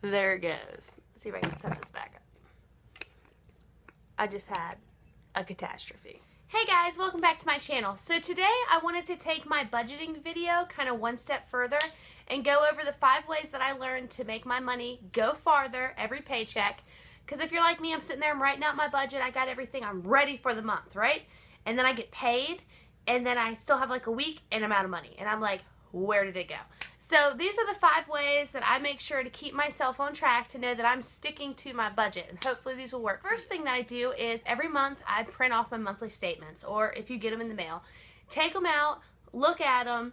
There it goes. Let's see if I can set this back up. I just had a catastrophe. Hey guys, welcome back to my channel. So today I wanted to take my budgeting video kind of one step further and go over the 5 ways that I learned to make my money go farther every paycheck. Because if you're like me, I'm sitting there, I'm writing out my budget, I got everything, I'm ready for the month, right? And then I get paid, and then I still have like a week and I'm out of money. And I'm like, where did it go? So these are the 5 ways that I make sure to keep myself on track to know that I'm sticking to my budget, and hopefully these will work. First thing that I do is every month I print off my monthly statements, or if you get them in the mail, take them out, look at them,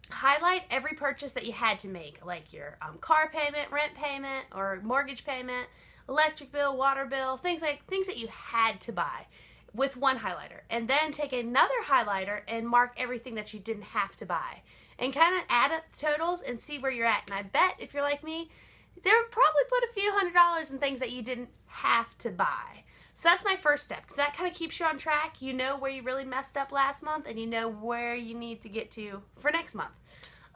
highlight every purchase that you had to make, like your car payment, rent payment, or mortgage payment, electric bill, water bill, things that you had to buy with one highlighter, and then take another highlighter and mark everything that you didn't have to buy, and kind of add up the totals and see where you're at. And I bet if you're like me, there would probably put a few $100s in things that you didn't have to buy. So that's my first step, because that kind of keeps you on track. You know where you really messed up last month, and you know where you need to get to for next month.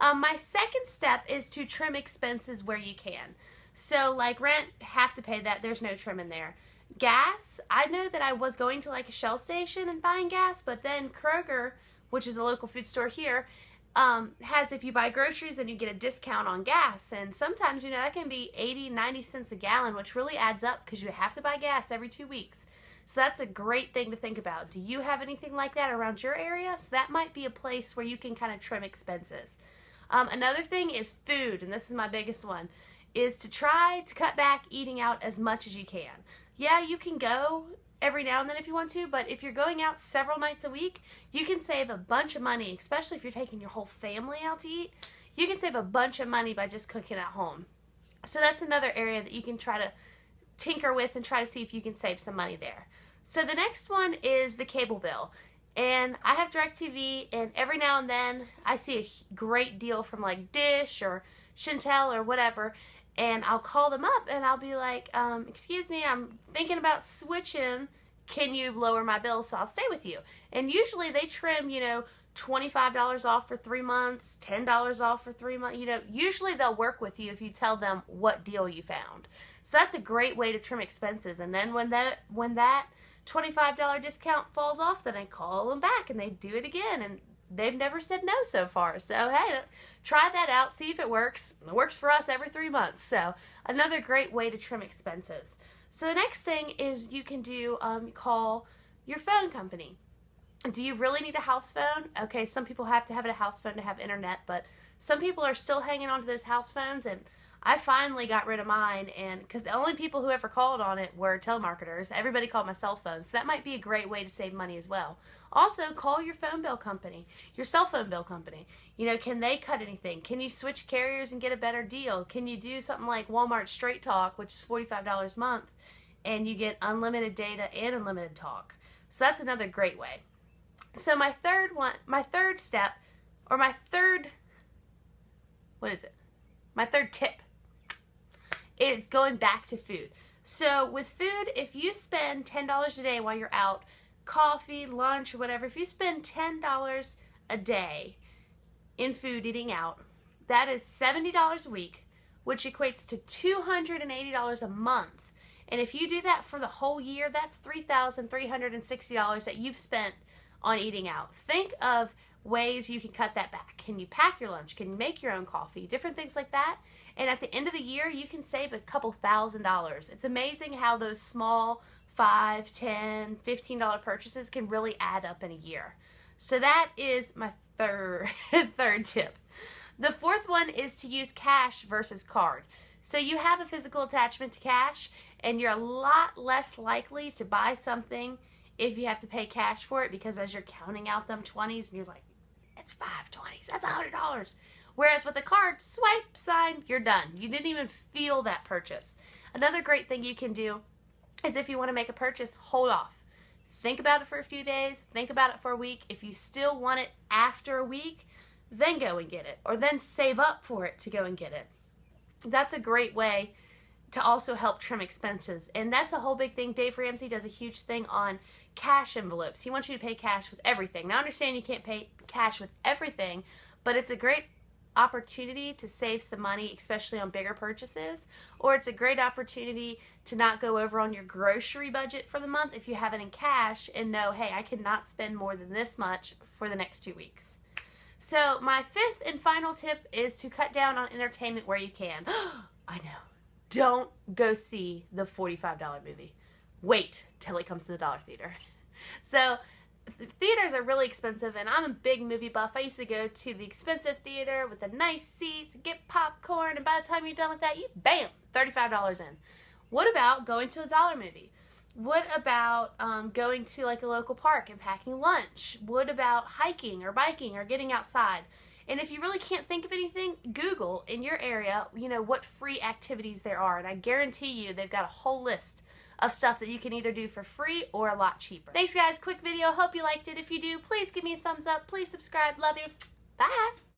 My second step is to trim expenses where you can. So like rent, have to pay that. There's no trim in there. Gas, I know that I was going to like a Shell station and buying gas, but then Kroger, which is a local food store here, has, if you buy groceries, then you get a discount on gas, and sometimes, you know, that can be 80-90 cents a gallon, which really adds up because you have to buy gas every 2 weeks. So that's a great thing to think about. Do you have anything like that around your area? So that might be a place where you can kind of trim expenses. Another thing is food, and this is my biggest one, is to try to cut back eating out as much as you can. Yeah, you can go every now and then if you want to, but if you're going out several nights a week, you can save a bunch of money, especially if you're taking your whole family out to eat. You can save a bunch of money by just cooking at home. So that's another area that you can try to tinker with and try to see if you can save some money there. So the next one is the cable bill. And I have DirecTV, and every now and then I see a great deal from like Dish or Chantel or whatever, and I'll call them up and I'll be like, excuse me, I'm thinking about switching. Can you lower my bill so I'll stay with you? And usually they trim, you know, $25 off for 3 months, $10 off for 3 months. You know, usually they'll work with you if you tell them what deal you found. So that's a great way to trim expenses. And then when that $25 discount falls off, then I call them back and they do it again, and they've never said no so far. So hey, try that out, see if it works. It works for us every 3 months. So another great way to trim expenses. So the next thing is you can do call your phone company. Do you really need a house phone? Okay, some people have to have a house phone to have internet, but some people are still hanging on to those house phones, and I finally got rid of mine, and because the only people who ever called on it were telemarketers. Everybody called my cell phone, so that might be a great way to save money as well. Also, call your phone bill company, your cell phone bill company. You know, can they cut anything? Can you switch carriers and get a better deal? Can you do something like Walmart Straight Talk, which is $45 a month, and you get unlimited data and unlimited talk? So that's another great way. So my third step, or my third tip, is going back to food. So with food, if you spend $10 a day while you're out, coffee, lunch, or whatever, if you spend $10 a day in food eating out, that is $70 a week, which equates to $280 a month. And if you do that for the whole year, that's $3,360 that you've spent on eating out. Think of ways you can cut that back. Can you pack your lunch? Can you make your own coffee? Different things like that. And at the end of the year, you can save a couple $1,000s. It's amazing how those small $5, $10, $15 purchases can really add up in a year. So that is my third tip. The fourth one is to use cash versus card. So you have a physical attachment to cash, and you're a lot less likely to buy something if you have to pay cash for it, because as you're counting out them 20s and you're like, it's 5 20s, that's $100. Whereas with a card, swipe, sign, you're done. You didn't even feel that purchase. Another great thing you can do is if you want to make a purchase, hold off. Think about it for a few days, think about it for a week. If you still want it after a week, then go and get it, or then save up for it to go and get it. That's a great way to also help trim expenses. And that's a whole big thing. Dave Ramsey does a huge thing on cash envelopes. He wants you to pay cash with everything. Now I understand you can't pay cash with everything, but it's a great opportunity to save some money, especially on bigger purchases, or it's a great opportunity to not go over on your grocery budget for the month if you have it in cash and know, hey, I cannot spend more than this much for the next 2 weeks. So my fifth and final tip is to cut down on entertainment where you can. I know. Don't go see the $45 movie. Wait till it comes to the dollar theater. So theaters are really expensive, and I'm a big movie buff. I used to go to the expensive theater with the nice seats, get popcorn, and by the time you're done with that, you bam, $35 in. What about going to a dollar movie? What about going to like a local park and packing lunch? What about hiking or biking or getting outside? And if you really can't think of anything, Google in your area, what free activities there are. And I guarantee you they've got a whole list of stuff that you can either do for free or a lot cheaper. Thanks guys, quick video. Hope you liked it. If you do, please give me a thumbs up. Please subscribe. Love you. Bye.